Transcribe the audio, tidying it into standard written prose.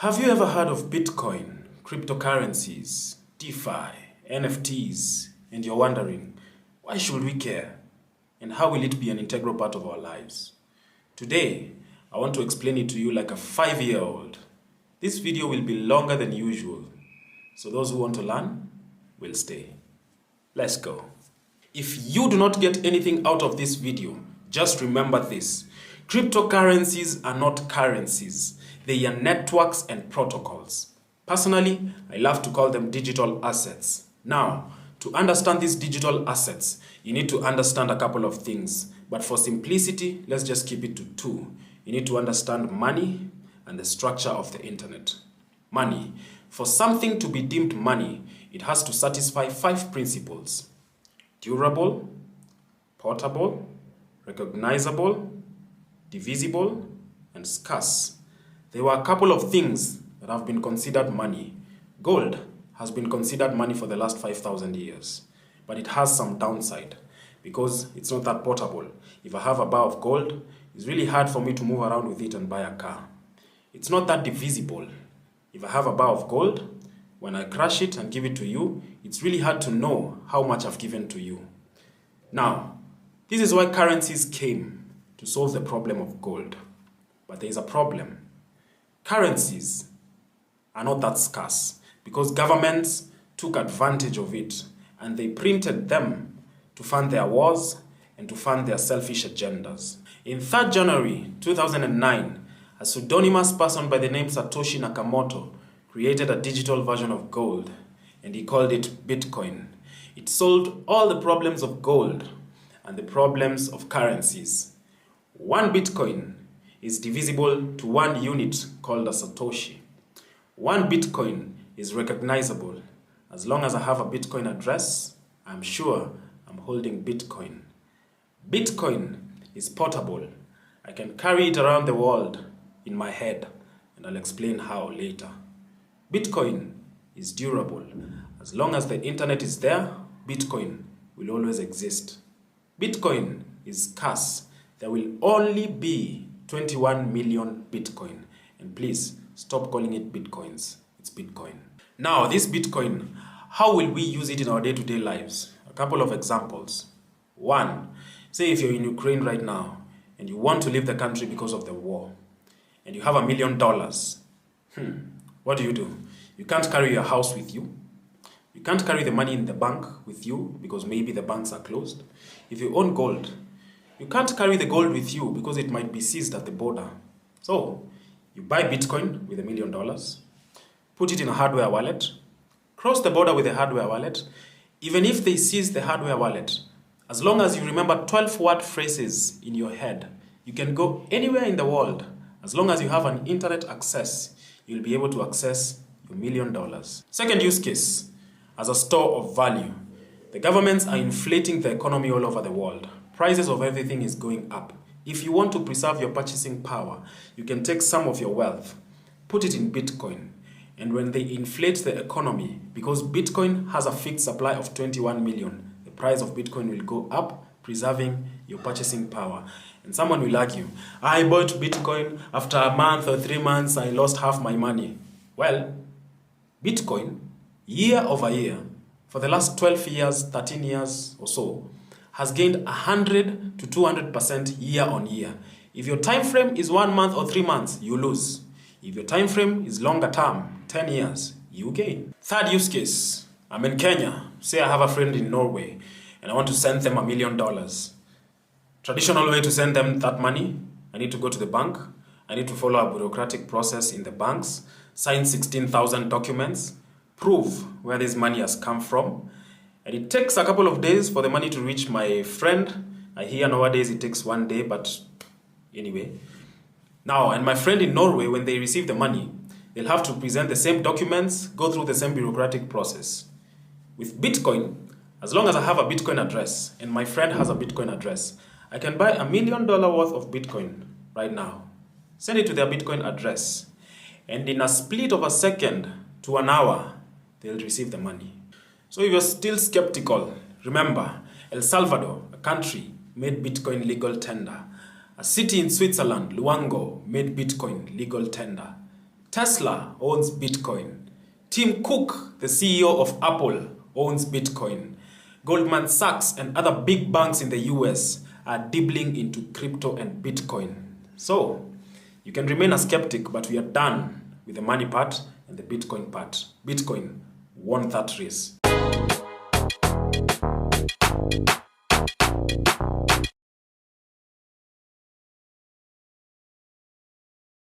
Have you ever heard of Bitcoin, cryptocurrencies, DeFi, NFTs, and you're wondering, why should we care? And how will it be an integral part of our lives? Today, I want to explain it to you like a 5-year-old. This video will be longer than usual, so those who want to learn will stay. Let's go. If you do not get anything out of this video, just remember this. Cryptocurrencies are not currencies. They are networks and protocols. Personally, I love to call them digital assets. Now, to understand these digital assets, you need to understand a couple of things. But for simplicity, let's just keep it to 2. You need to understand money and the structure of the internet. Money. For something to be deemed money, it has to satisfy 5 principles: durable, portable, recognizable, divisible, and scarce. There were a couple of things that have been considered money. Gold has been considered money for the last 5,000 years, but it has some downside because it's not that portable. If I have a bar of gold, it's really hard for me to move around with it and buy a car. It's not that divisible. If I have a bar of gold, when I crush it and give it to you, it's really hard to know how much I've given to you. Now, this is why currencies came to solve the problem of gold. But there is a problem. Currencies are not that scarce because governments took advantage of it and they printed them to fund their wars and to fund their selfish agendas. In 3rd January 2009, a pseudonymous person by the name Satoshi Nakamoto created a digital version of gold and he called it Bitcoin. It solved all the problems of gold and the problems of currencies. 1 Bitcoin is divisible to 1 unit called a Satoshi. 1 Bitcoin is recognizable. As long as I have a Bitcoin address, I'm sure I'm holding Bitcoin. Bitcoin is portable. I can carry it around the world in my head, and I'll explain how later. Bitcoin is durable. As long as the internet is there, Bitcoin will always exist. Bitcoin is scarce. There will only be 21 million Bitcoin. And please, stop calling it Bitcoins. It's Bitcoin. Now, this Bitcoin, how will we use it in our day-to-day lives? A couple of examples. 1, say if you're in Ukraine right now and you want to leave the country because of the war and you have $1 million, what do? You can't carry your house with you. You can't carry the money in the bank with you because maybe the banks are closed. If you own gold, you can't carry the gold with you because it might be seized at the border. So, you buy Bitcoin with $1 million, put it in a hardware wallet, cross the border with a hardware wallet. Even if they seize the hardware wallet, as long as you remember 12-word phrases in your head, you can go anywhere in the world. As long as you have an internet access, you'll be able to access your $1 million. Second use case, as a store of value. The governments are inflating the economy all over the world. Prices of everything is going up. If you want to preserve your purchasing power, you can take some of your wealth, put it in Bitcoin, and when they inflate the economy, because Bitcoin has a fixed supply of 21 million, the price of Bitcoin will go up, preserving your purchasing power. And someone will argue, I bought Bitcoin, after a month or 3 months, I lost half my money. Well, Bitcoin, year over year, for the last 12 years, 13 years or so, has gained 100 to 200% year on year. If your time frame is 1 month or 3 months, you lose. If your time frame is longer term, 10 years, you gain. Third use case, I'm in Kenya. Say I have a friend in Norway and I want to send them $1 million. Traditional way to send them that money, I need to go to the bank. I need to follow a bureaucratic process in the banks, sign 16,000 documents, prove where this money has come from. And it takes a couple of days for the money to reach my friend. I hear nowadays it takes 1 day, but anyway. Now, and my friend in Norway, when they receive the money, they'll have to present the same documents, go through the same bureaucratic process. With Bitcoin, as long as I have a Bitcoin address and my friend has a Bitcoin address, I can buy $1 million worth of Bitcoin right now, send it to their Bitcoin address, and in a split of a second to an hour, they'll receive the money. So if you're still skeptical, remember, El Salvador, a country, made Bitcoin legal tender. A city in Switzerland, Luango, made Bitcoin legal tender. Tesla owns Bitcoin. Tim Cook, the CEO of Apple, owns Bitcoin. Goldman Sachs and other big banks in the US are dibbling into crypto and Bitcoin. So, you can remain a skeptic, but we are done with the money part and the Bitcoin part. Bitcoin won that race.